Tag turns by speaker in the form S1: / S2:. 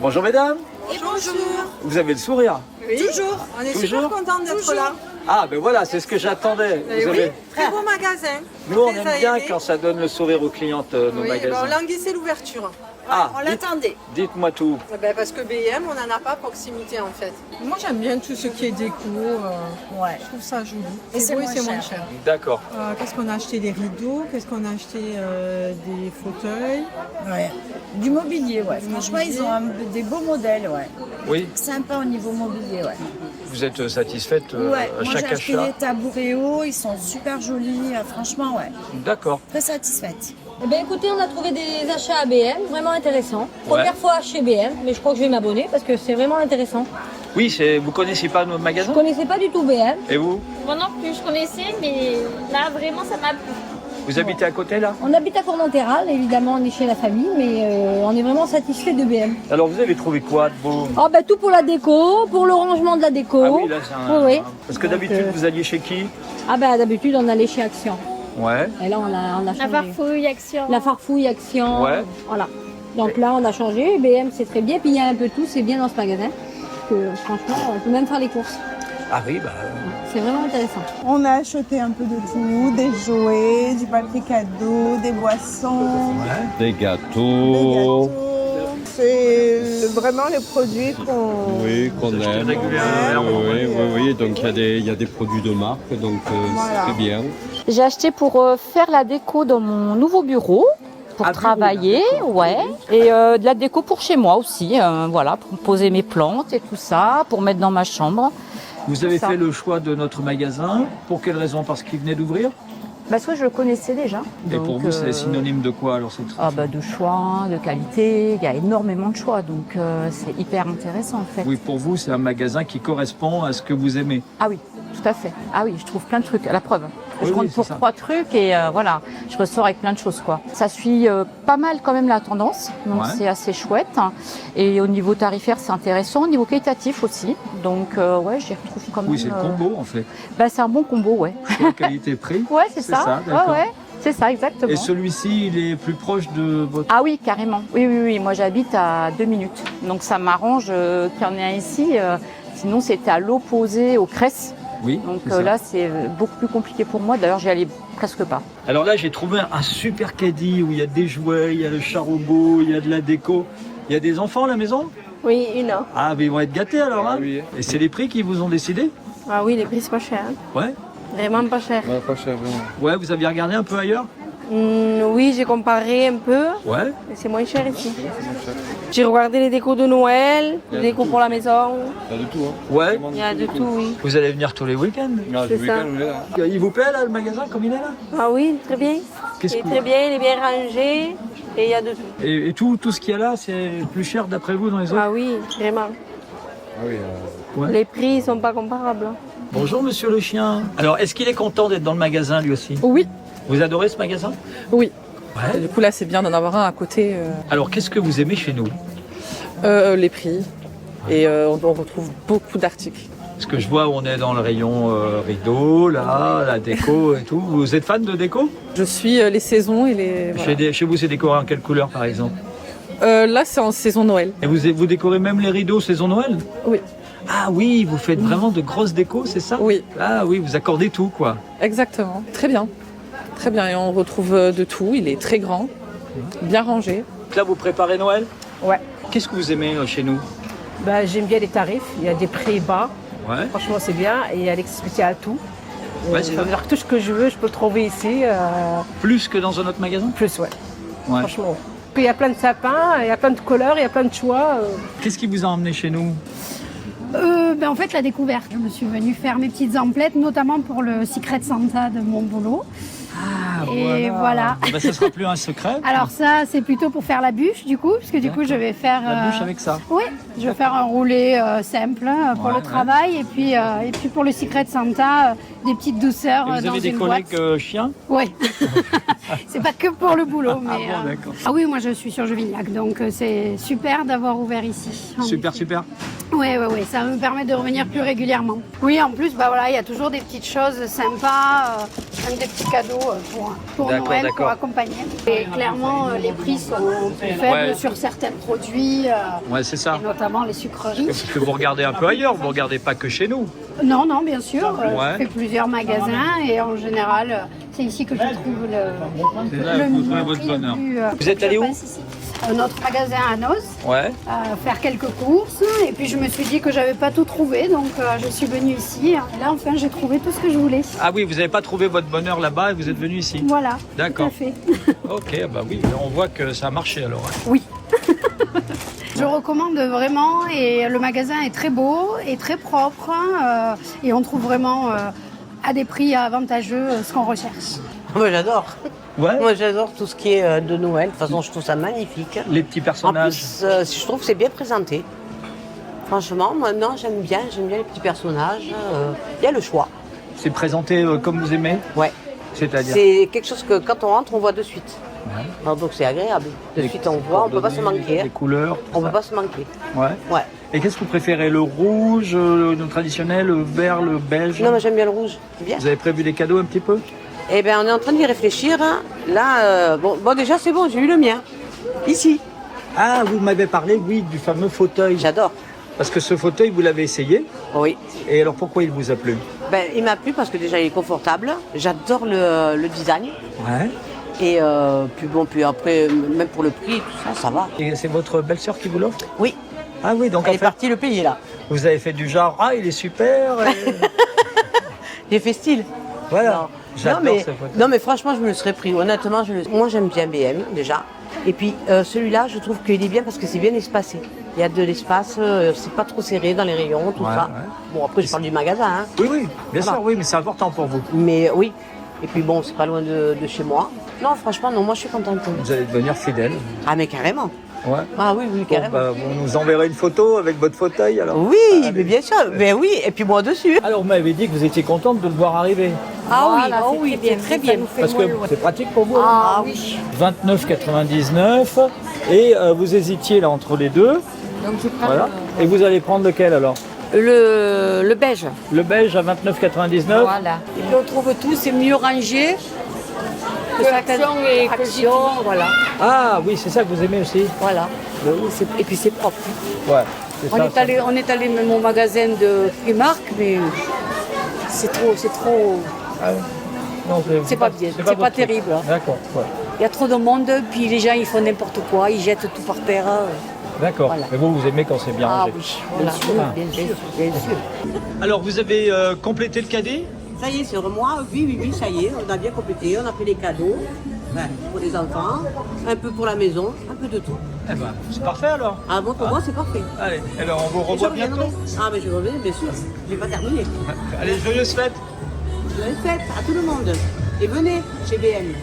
S1: Bonjour mesdames.
S2: Et bonjour.
S1: Vous avez le sourire.
S2: Oui. Toujours. On est super contents d'être là.
S1: Ah ben voilà, c'est ce que j'attendais.
S2: Vous avez... Très beau magasin.
S1: Nous on aime bien quand ça donne le sourire aux clientes, nos magasins.
S2: On languissait l'ouverture.
S1: Ah,
S2: on l'attendait.
S1: Dites-moi tout.
S2: Parce que BM, on n'en a pas à proximité en fait. Moi j'aime bien tout ce qui est déco. Je trouve ça joli.
S3: Et c'est moins cher.
S1: D'accord.
S2: Qu'est-ce qu'on a acheté? Des rideaux. Qu'est-ce qu'on a acheté? Des fauteuils.
S3: Ouais. Du mobilier, ouais. Franchement, ils ont des beaux modèles, ouais.
S1: Oui.
S3: Sympa au niveau mobilier, ouais.
S1: Vous êtes satisfaite
S3: Ouais.
S1: à
S3: Moi,
S1: chaque
S3: j'ai acheté
S1: achat?
S3: des tabourets hauts, ils sont super jolis. Franchement, ouais.
S1: D'accord.
S3: Très satisfaite.
S4: Eh bien, écoutez, on a trouvé des achats à BM, vraiment intéressants. Première fois chez BM, mais je crois que je vais m'abonner parce que c'est vraiment intéressant.
S1: Oui, vous connaissez pas notre magasin?
S4: Je connaissais pas du tout BM.
S1: Et vous?
S5: Moi non plus, je connaissais, mais là, vraiment, ça m'a plu.
S1: Vous habitez à côté là?
S4: On habite à Formentera, évidemment, on est chez la famille, mais on est vraiment satisfait de BM.
S1: Alors vous avez trouvé quoi de beau?
S4: Oh, bah, tout pour la déco, pour le rangement de la déco.
S1: Ah oui, là c'est un...
S4: Oui.
S1: Parce que d'habitude vous alliez chez qui?
S4: Ah bah d'habitude on allait chez Action.
S1: Ouais.
S4: Et là on a changé.
S5: La farfouille, Action.
S4: La farfouille, Action.
S1: Ouais.
S4: Voilà. Donc là on a changé, BM c'est très bien, puis il y a un peu tout, c'est bien dans ce magasin. Que franchement on peut même faire les courses.
S1: Ah oui, bah...
S4: C'est vraiment intéressant.
S6: On a acheté un peu de tout, des jouets, du papier cadeau, des boissons,
S7: Des gâteaux.
S6: C'est vraiment les produits qu'on...
S7: Oui, qu'on
S1: Vous achetez
S7: aime.
S1: régulièrement.
S7: Oui. Donc il y a des produits de marque, donc
S6: Voilà.
S7: c'est bien.
S8: J'ai acheté pour faire la déco dans mon nouveau bureau, pour travailler, ouais. Et de la déco pour chez moi aussi, voilà, pour poser mes plantes et tout ça, pour mettre dans ma chambre.
S1: Vous avez
S8: Ça.
S1: fait le choix de notre magasin. Pour quelle raison? Parce qu'il venait d'ouvrir?
S8: Parce que je le connaissais déjà.
S1: Et pour
S8: Donc,
S1: vous, c'est synonyme de quoi alors cette...
S8: De choix, de qualité, il y a énormément de choix, donc c'est hyper intéressant en fait.
S1: Oui, pour vous, c'est un magasin qui correspond à ce que vous aimez.
S8: Ah oui, tout à fait. Ah oui, je trouve plein de trucs, à la preuve.
S1: Oui,
S8: Je rentre
S1: oui,
S8: pour
S1: c'est ça.
S8: 3 trucs et voilà, je ressors avec plein de choses quoi. Ça suit pas mal quand même la tendance, donc
S1: Ouais.
S8: c'est assez chouette. Et au niveau tarifaire, c'est intéressant, au niveau qualitatif aussi. Donc ouais, j'y retrouve quand même.
S1: Oui, c'est le combo en fait.
S8: C'est un bon combo, ouais.
S1: Choix qualité-prix.
S8: Ouais, c'est ça.
S1: d'accord.
S8: Ouais, c'est ça, exactement.
S1: Et celui-ci, il est plus proche de votre...
S8: Ah oui, carrément. Oui. Moi, j'habite à 2 minutes. Donc, ça m'arrange qu'il y en ait un ici. Sinon, c'était à l'opposé, au Cress.
S1: Oui,
S8: Donc
S1: c'est ça.
S8: là, c'est beaucoup plus compliqué pour moi. D'ailleurs, j'y allais presque pas.
S1: Alors là, j'ai trouvé un super caddie où il y a des jouets, il y a le char robot, il y a de la déco. Il y a des enfants à la maison?
S9: Oui, une.
S1: Ah, mais ils vont être gâtés alors, hein?
S7: oui.
S1: Et c'est les prix qui vous ont décidé?
S9: Ah oui, les prix, c'est pas cher.
S1: Ouais.
S9: Vraiment pas cher.
S7: Ouais, pas cher, vraiment.
S1: Ouais, vous aviez regardé un peu ailleurs?
S9: Oui, j'ai comparé un peu.
S1: Ouais.
S9: Mais c'est moins cher ici. J'ai regardé les décos de Noël, les décos pour la maison.
S7: Il y a de tout, hein.
S1: Ouais.
S9: Il y a de tout, oui.
S1: Vous allez venir tous les week-ends?
S9: C'est ça.
S1: Il vous plaît là, le magasin, comme il est là?
S9: Ah oui, très bien.
S1: Qu'est-ce
S9: Il est
S1: que-
S9: très bien, il est bien rangé et il y a de tout.
S1: Et tout ce qu'il y a là, c'est plus cher d'après vous dans les autres?
S9: Ah oui, vraiment.
S7: Ah oui,
S1: Ouais.
S9: Les prix sont pas comparables.
S1: Bonjour monsieur le chien. Alors, est-ce qu'il est content d'être dans le magasin lui aussi?
S10: Oui,
S1: Vous adorez ce magasin?
S10: oui.
S1: Ouais.
S10: Du coup, là, c'est bien d'en avoir un à côté.
S1: Alors, qu'est-ce que vous aimez chez nous?
S10: Les prix. Et on retrouve beaucoup d'articles.
S1: Parce que je vois, on est dans le rayon rideau, là, la déco et tout. Vous êtes fan de déco?
S10: Je suis les saisons et les. Voilà.
S1: Chez vous, c'est décoré en quelle couleur par exemple?
S10: Là, c'est en saison Noël.
S1: Et vous décorez même les rideaux saison Noël?
S10: Oui.
S1: Ah oui, vous faites vraiment de grosses décos, c'est ça?
S10: Oui.
S1: Ah oui, vous accordez tout quoi.
S10: Exactement. Très bien. Très bien. Et on retrouve de tout. Il est très grand, bien rangé.
S1: Là, vous préparez Noël?
S11: Ouais.
S1: Qu'est-ce que vous aimez chez nous?
S11: J'aime bien les tarifs, il y a des prix bas,
S1: Ouais.
S11: franchement c'est bien, et il y a l'accessibilité à tout.
S1: Ouais, c'est
S11: Ça veut dire que tout ce que je veux, je peux le trouver ici,
S1: Plus que dans un autre magasin?
S11: plus ouais,
S1: Ouais.
S11: franchement. Ouais. Puis il y a plein de sapins, il y a plein de couleurs, il y a plein de choix.
S1: Qu'est-ce qui vous a emmené chez nous?
S12: En fait, la découverte. Je me suis venue faire mes petites emplettes, notamment pour le Secret Santa de mon boulot.
S1: Ah
S12: Et voilà.
S1: Ah bah, ça sera plus un secret.
S12: Alors ça, c'est plutôt pour faire la bûche, du coup, parce que du coup, je vais faire...
S1: La bûche avec ça.
S12: Oui, je vais faire un roulé simple pour
S1: Ouais,
S12: le travail, et puis pour le Secret Santa, des petites douceurs
S1: Et vous
S12: dans
S1: avez des
S12: une
S1: collègues
S12: boîte.
S1: chiens?
S12: Oui. C'est pas que pour le boulot, mais...
S1: bon, d'accord.
S12: Ah oui, moi je suis sur Jevignac, donc c'est super d'avoir ouvert ici. en
S1: Super,
S12: effet.
S1: super.
S12: Oui, ça me permet de revenir plus régulièrement. Oui, en plus, bah voilà, il y a toujours des petites choses sympas, même des petits cadeaux pour Noël, pour accompagner. Et clairement, les prix sont plus faibles sur certains produits,
S1: Ouais, c'est ça.
S12: et notamment les sucreries.
S1: Parce que vous regardez un peu ailleurs, vous regardez pas que chez nous.
S12: Non, bien sûr.
S1: Ouais.
S12: Je fais plusieurs magasins et en général, c'est ici que je trouve le
S1: vous trouvez
S12: prix
S1: votre bonheur.
S12: le plus,
S1: Vous êtes allé où?
S12: Notre magasin à Nos,
S1: Ouais.
S12: faire quelques courses. Et puis je me suis dit que j'avais pas tout trouvé, donc je suis venue ici. Et là, enfin, j'ai trouvé tout ce que je voulais.
S1: Ah oui, vous n'avez pas trouvé votre bonheur là-bas et vous êtes venu ici.
S12: Voilà.
S1: D'accord.
S12: Tout à fait.
S1: Ok, bah oui, on voit que ça a marché alors. Hein.
S12: Oui. Je recommande vraiment et le magasin est très beau et très propre et on trouve vraiment à des prix avantageux ce qu'on recherche.
S9: Moi j'adore.
S1: Ouais.
S9: Moi j'adore tout ce qui est de Noël. De toute façon, je trouve ça magnifique.
S1: Les petits
S9: En
S1: personnages.
S9: plus, je trouve que c'est bien présenté. Franchement, moi, non, j'aime bien les petits personnages. Il y a le choix.
S1: C'est présenté comme vous aimez.
S9: Ouais.
S1: C'est-à-dire.
S9: C'est quelque chose que quand on rentre, on voit de suite. Alors, donc c'est agréable. De suite, on voit, on peut pas se manquer.
S1: Les couleurs.
S9: On peut pas se manquer.
S1: Ouais.
S9: Ouais.
S1: Et qu'est-ce que vous préférez, le rouge, le traditionnel, le vert, le beige?
S9: Non, mais j'aime bien le rouge. Bien.
S1: Vous avez prévu des cadeaux un petit peu?
S9: Eh bien, on est en train d'y réfléchir. Là, bon, déjà, c'est bon, j'ai eu le mien. Ici.
S1: Ah, vous m'avez parlé, oui, du fameux fauteuil.
S9: J'adore.
S1: Parce que ce fauteuil, vous l'avez essayé.
S9: Oui.
S1: Et alors, pourquoi il vous a plu?
S9: Ben, il m'a plu parce que déjà, il est confortable. J'adore le design.
S1: Ouais.
S9: Et puis après, même pour le prix, tout ça, ça va.
S1: Et c'est votre belle-sœur qui vous l'offre?
S9: Oui.
S1: Ah oui, donc
S9: Elle est partie le payer, là.
S1: vous avez fait du genre, ah, il est super.
S9: J'ai fait style.
S1: Voilà. J'adore
S9: non, mais,
S1: ce fauteuil.
S9: non, mais franchement, je me le serais pris. Honnêtement, moi, j'aime bien BM, déjà. Et puis, celui-là, je trouve qu'il est bien parce que c'est bien espacé. Il y a de l'espace, c'est pas trop serré dans les rayons, tout ça.
S1: Ouais.
S9: Bon, après, je parle du magasin. Hein.
S1: Oui, bien
S9: Voilà.
S1: sûr, oui, mais c'est important pour vous.
S9: Mais oui. Et puis, bon, c'est pas loin de chez moi. Non, franchement, non, moi, je suis contente.
S1: Vous allez devenir fidèle.
S9: Ah, mais carrément.
S1: Ouais.
S9: Ah oui,
S1: Bon,
S9: carrément.
S1: bah, vous nous enverrez une photo avec votre fauteuil alors.
S9: Oui, mais bien sûr. Mais oui, et puis moi dessus.
S1: Alors, vous m'avez dit que vous étiez contente de le voir arriver.
S9: Ah oui, c'est très bien.
S1: Parce que c'est pratique pour vous.
S9: Ah oui.
S1: 29,99 et vous hésitiez là entre les deux.
S3: Donc je prends
S1: Voilà. Et vous allez prendre lequel alors?
S3: le beige.
S1: Le beige à 29,99.
S3: Voilà. Et puis on trouve tout, c'est mieux rangé. Que Action et Action, voilà.
S1: Ah oui, c'est ça que vous aimez aussi.
S3: Voilà. Et puis c'est propre.
S1: Ouais. c'est
S3: On
S1: ça,
S3: est allé même au magasin de Primark, mais c'est trop.
S1: Ah ouais. Non,
S3: C'est pas bien, c'est pas
S1: votre truc.
S3: terrible. Hein.
S1: D'accord. Ouais.
S3: Il y a trop de monde, puis les gens ils font n'importe quoi, ils jettent tout par terre.
S1: D'accord.
S3: Voilà.
S1: Mais vous aimez quand c'est bien
S3: Ah
S1: rangé.
S3: oui, bien sûr, bien sûr.
S1: Alors, vous avez complété le cadet?
S9: Ça y est, sur moi, oui, ça y est, on a bien complété, on a fait les cadeaux pour les enfants, un peu pour la maison, un peu de tout.
S1: Eh ben, c'est parfait alors.
S9: Ah bon, pour moi, c'est parfait.
S1: Allez, alors on vous revoit bientôt.
S9: Ah, mais je reviens, bien sûr. Je vais pas terminer.
S1: Allez, joyeuses fêtes.
S9: Je le fête à tout le monde. Et venez chez BM.